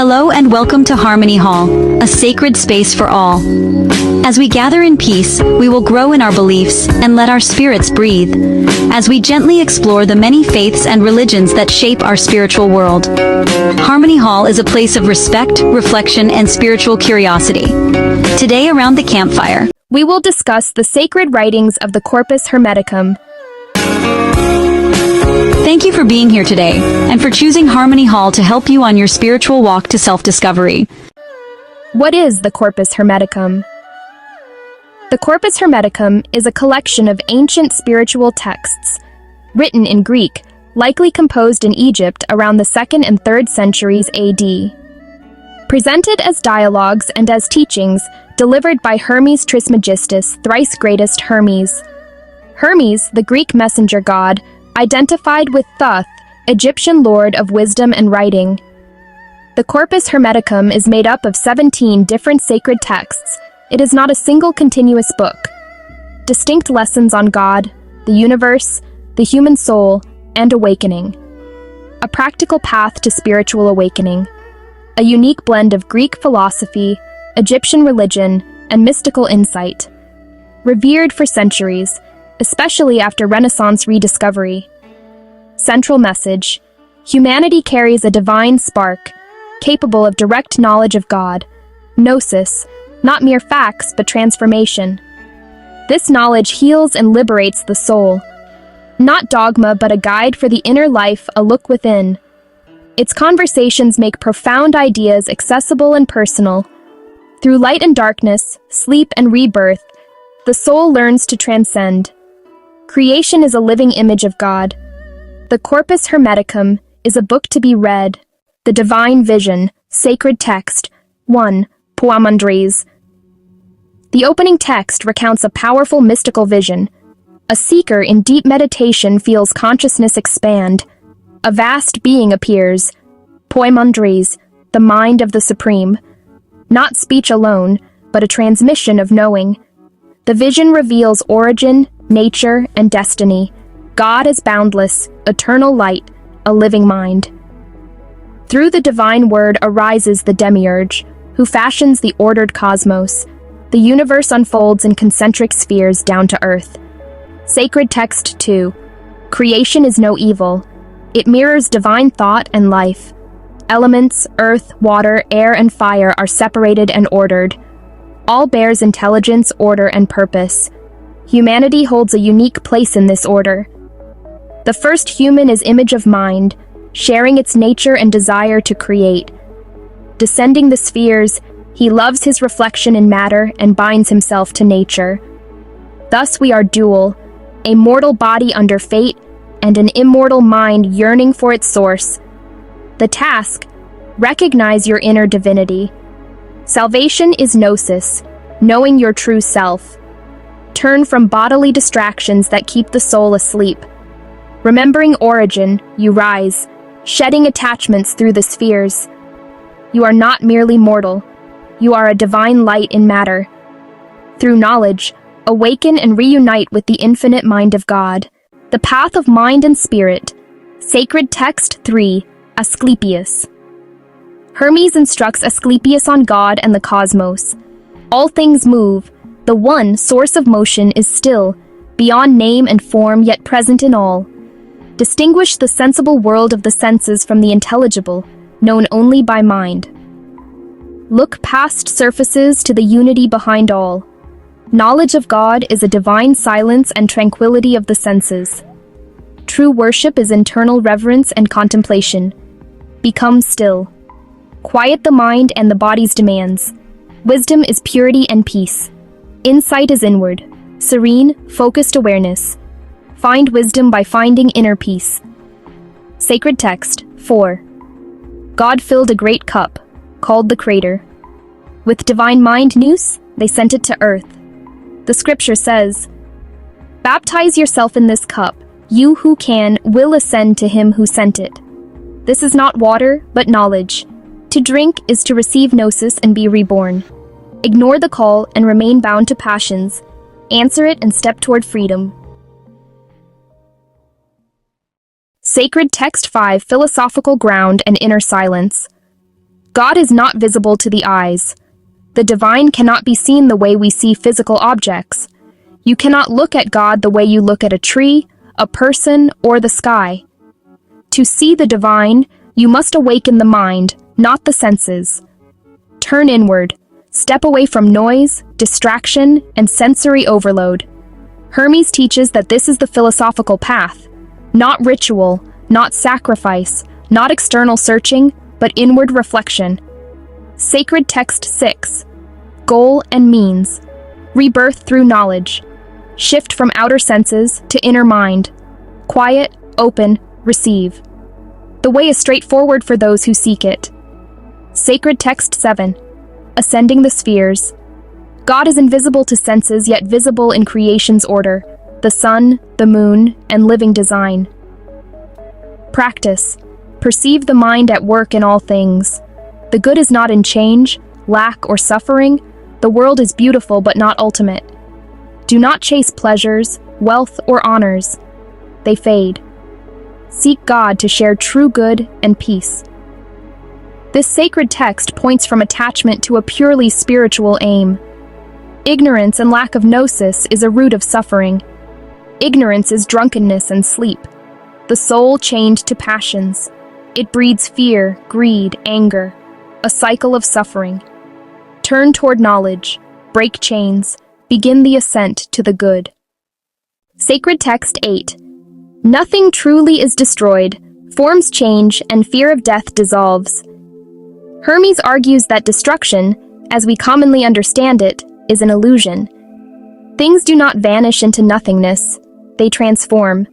Hello and welcome to Harmony Hall, a sacred space for all. As we gather in peace, we will grow in our beliefs and let our spirits breathe, as we gently explore the many faiths and religions that shape our spiritual world. Harmony Hall is a place of respect, reflection, and spiritual curiosity. Today around the campfire, we will discuss the sacred writings of the Corpus Hermeticum. Thank you for being here today, and for choosing Harmony Hall to help you on your spiritual walk to self-discovery. What is the Corpus Hermeticum? The Corpus Hermeticum is a collection of ancient spiritual texts, written in Greek, likely composed in Egypt around the 2nd and 3rd centuries AD. Presented as dialogues and as teachings delivered by Hermes Trismegistus, thrice greatest Hermes. Hermes, the Greek messenger god, identified with Thoth, Egyptian lord of wisdom and writing. The Corpus Hermeticum is made up of 17 different sacred texts. It is not a single continuous book. Distinct lessons on God, the universe, the human soul, and awakening. A practical path to spiritual awakening. A unique blend of Greek philosophy, Egyptian religion, and mystical insight. Revered for centuries, especially after Renaissance rediscovery. Central message: humanity carries a divine spark, capable of direct knowledge of God. Gnosis, not mere facts, but transformation. This knowledge heals and liberates the soul. Not dogma, but a guide for the inner life, a look within. Its conversations make profound ideas accessible and personal. Through light and darkness, sleep and rebirth, the soul learns to transcend. Creation is a living image of God. The Corpus Hermeticum is a book to be read. The Divine Vision, Sacred Text, 1. Poimandres. The opening text recounts a powerful mystical vision. A seeker in deep meditation feels consciousness expand. A vast being appears. Poimandres, the mind of the Supreme. Not speech alone, but a transmission of knowing. The vision reveals origin, nature, and destiny. God is boundless, eternal light, a living mind. Through the divine word arises the demiurge, who fashions the ordered cosmos. The universe unfolds in concentric spheres down to earth. Sacred Text 2. Creation is no evil. It mirrors divine thought and life. Elements, earth, water, air, and fire are separated and ordered. All bears intelligence, order, and purpose. Humanity holds a unique place in this order. The first human is image of mind, sharing its nature and desire to create. Descending the spheres, he loves his reflection in matter and binds himself to nature. Thus we are dual, a mortal body under fate and an immortal mind yearning for its source. The task: recognize your inner divinity. Salvation is gnosis, knowing your true self. Turn from bodily distractions that keep the soul asleep. Remembering origin, you rise, shedding attachments through the spheres. You are not merely mortal. You are a divine light in matter. Through knowledge, awaken and reunite with the infinite mind of God. The path of mind and spirit. Sacred Text 3. Asclepius. Hermes instructs Asclepius on God and the cosmos. All things move. The one source of motion is still, beyond name and form, yet present in all. Distinguish the sensible world of the senses from the intelligible, known only by mind. Look past surfaces to the unity behind all. Knowledge of God is a divine silence and tranquility of the senses. True worship is internal reverence and contemplation. Become still. Quiet the mind and the body's demands. Wisdom is purity and peace. Insight is inward, serene, focused awareness. Find wisdom by finding inner peace. Sacred Text 4. God filled a great cup, called the crater. With divine mind nous, they sent it to earth. The scripture says, "Baptize yourself in this cup. You who can will ascend to him who sent it." This is not water, but knowledge. To drink is to receive gnosis and be reborn. Ignore the call and remain bound to passions. Answer it and step toward freedom. Sacred Text 5. Philosophical ground and inner silence. God is not visible to the eyes. The divine cannot be seen the way we see physical objects. You cannot look at God the way you look at a tree, a person, or the sky. To see the divine, you must awaken the mind, not the senses. Turn inward. Step away from noise, distraction, and sensory overload. Hermes teaches that this is the philosophical path. Not ritual, not sacrifice, not external searching, but inward reflection. Sacred Text 6. Goal and means. Rebirth through knowledge. Shift from outer senses to inner mind. Quiet, open, receive. The way is straightforward for those who seek it. Sacred Text 7. Ascending the spheres. God is invisible to senses yet visible in creation's order, the sun, the moon, and living design. Practice. Perceive the mind at work in all things. The good is not in change, lack, or suffering. The world is beautiful but not ultimate. Do not chase pleasures, wealth, or honors. They fade. Seek God to share true good and peace. This sacred text points from attachment to a purely spiritual aim. Ignorance and lack of gnosis is a root of suffering. Ignorance is drunkenness and sleep. The soul chained to passions. It breeds fear, greed, anger, a cycle of suffering. Turn toward knowledge, break chains, begin the ascent to the good. Sacred Text 8. Nothing truly is destroyed, forms change, and fear of death dissolves. Hermes argues that destruction, as we commonly understand it, is an illusion. Things do not vanish into nothingness, they transform.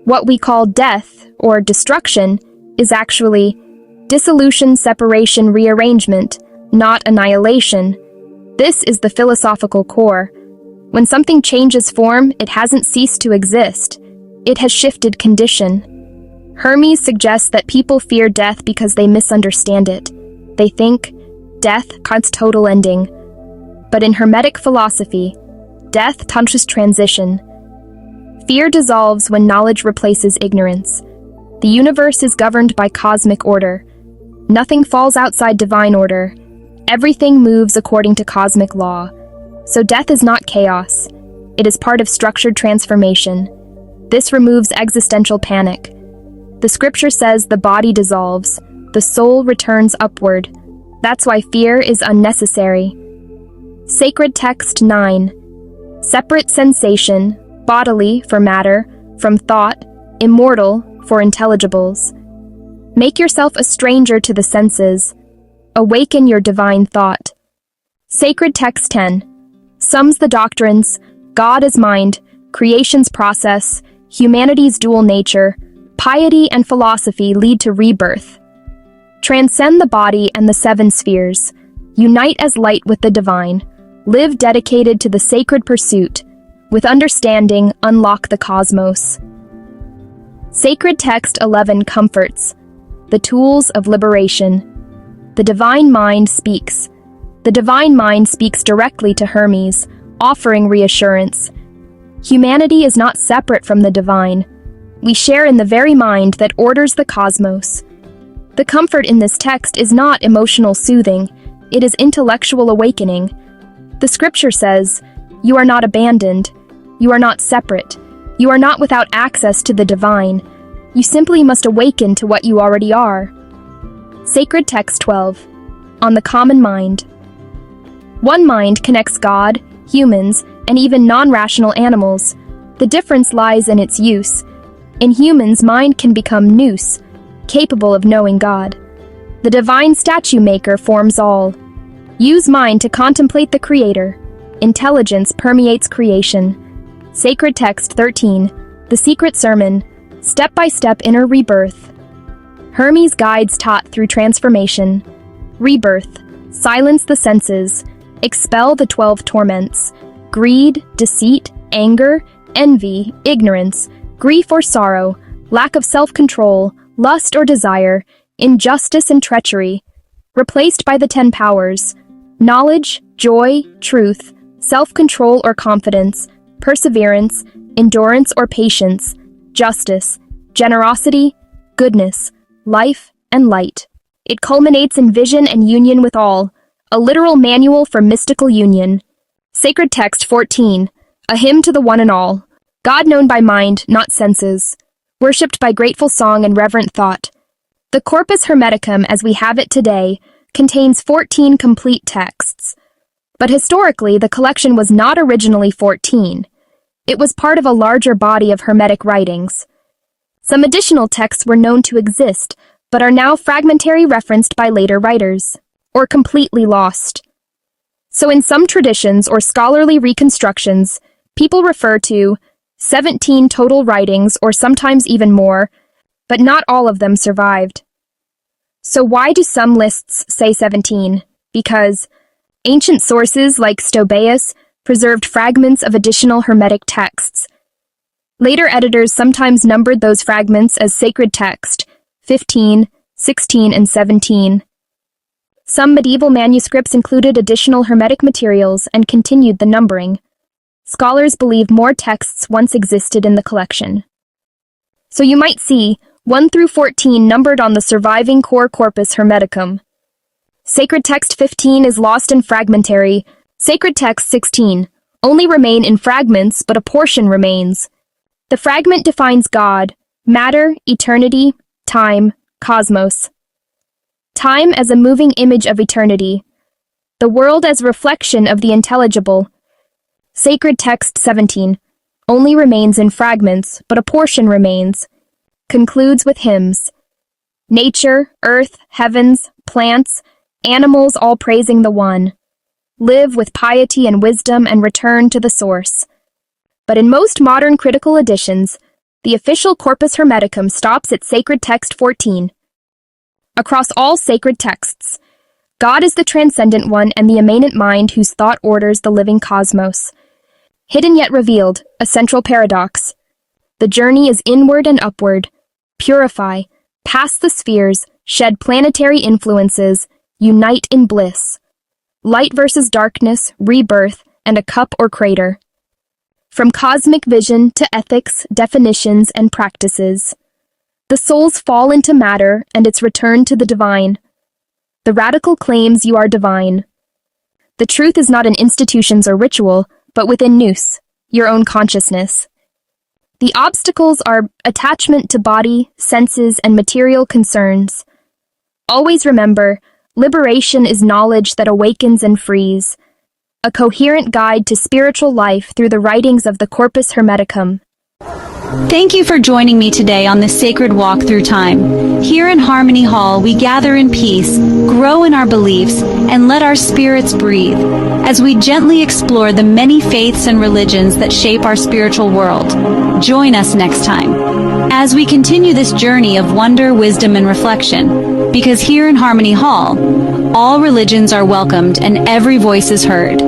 What we call death, or destruction, is actually dissolution, separation, rearrangement, not annihilation. This is the philosophical core. When something changes form, it hasn't ceased to exist. It has shifted condition. Hermes suggests that people fear death because they misunderstand it. They think death causes total ending. But in Hermetic philosophy, death touches transition. Fear dissolves when knowledge replaces ignorance. The universe is governed by cosmic order. Nothing falls outside divine order. Everything moves according to cosmic law. So death is not chaos. It is part of structured transformation. This removes existential panic. The scripture says the body dissolves, the soul returns upward. That's why fear is unnecessary. Sacred Text 9. Separate sensation, bodily for matter, from thought, immortal for intelligibles. Make yourself a stranger to the senses. Awaken your divine thought. Sacred Text 10. Sums the doctrines, God as mind, creation's process, humanity's dual nature, piety and philosophy lead to rebirth. Transcend the body and the seven spheres. Unite as light with the divine. Live dedicated to the sacred pursuit. With understanding, unlock the cosmos. Sacred Text 11 comforts. The tools of liberation. The divine mind speaks. The divine mind speaks directly to Hermes, offering reassurance. Humanity is not separate from the divine. We share in the very mind that orders the cosmos. The comfort in this text is not emotional soothing, it is intellectual awakening. The scripture says, "You are not abandoned. You are not separate. You are not without access to the divine. You simply must awaken to what you already are." Sacred Text 12. On the common mind. One mind connects God, humans, and even non-rational animals. The difference lies in its use. In humans, mind can become nous, capable of knowing God. The divine statue maker forms all. Use mind to contemplate the Creator. Intelligence permeates creation. Sacred Text 13. The Secret Sermon. Step-by-step inner rebirth. Hermes guides taught through transformation. Rebirth. Silence the senses. Expel the 12 torments. Greed, deceit, anger, envy, ignorance, grief or sorrow, lack of self-control, lust or desire, injustice and treachery. Replaced by the 10 powers. Knowledge, joy, truth, self-control or confidence, perseverance, endurance or patience, justice, generosity, goodness, life, and light. It culminates in vision and union with all, a literal manual for mystical union. Sacred Text 14, a hymn to the one and all, God known by mind, not senses, worshipped by grateful song and reverent thought. The Corpus Hermeticum as we have it today contains 14 complete texts. But historically, the collection was not originally 14. It was part of a larger body of Hermetic writings. Some additional texts were known to exist, but are now fragmentary referenced by later writers, or completely lost. So in some traditions or scholarly reconstructions, people refer to 17 total writings or sometimes even more, but not all of them survived. So why do some lists say 17? Because ancient sources like Stobaeus preserved fragments of additional Hermetic texts. Later editors sometimes numbered those fragments as sacred text, 15, 16, and 17. Some medieval manuscripts included additional Hermetic materials and continued the numbering. Scholars believe more texts once existed in the collection. So you might see 1 through 14 numbered on the surviving core Corpus Hermeticum. Sacred Text 15 is lost and fragmentary. Sacred Text 16 only remain in fragments, but a portion remains. The fragment defines God, matter, eternity, time, cosmos. Time as a moving image of eternity. The world as reflection of the intelligible. Sacred Text 17 only remains in fragments, but a portion remains. Concludes with hymns. Nature, earth, heavens, plants, animals all praising the one. Live with piety and wisdom and return to the source. But in most modern critical editions, the official Corpus Hermeticum stops at Sacred Text 14. Across all sacred texts, God is the transcendent one and the immanent mind whose thought orders the living cosmos. Hidden yet revealed, a central paradox. The journey is inward and upward. Purify, pass the spheres, shed planetary influences, unite in bliss. Light versus darkness, rebirth, and a cup or crater. From cosmic vision to ethics, definitions, and practices. The souls fall into matter and its return to the divine. The radical claims you are divine. The truth is not in institutions or ritual, but within nous, your own consciousness. The obstacles are attachment to body, senses, and material concerns. Always remember, liberation is knowledge that awakens and frees. A coherent guide to spiritual life through the writings of the Corpus Hermeticum. Thank you for joining me today on this sacred walk through time. Here in Harmony Hall, we gather in peace, grow in our beliefs, and let our spirits breathe, as we gently explore the many faiths and religions that shape our spiritual world. Join us next time, as we continue this journey of wonder, wisdom, and reflection, because here in Harmony Hall, all religions are welcomed and every voice is heard.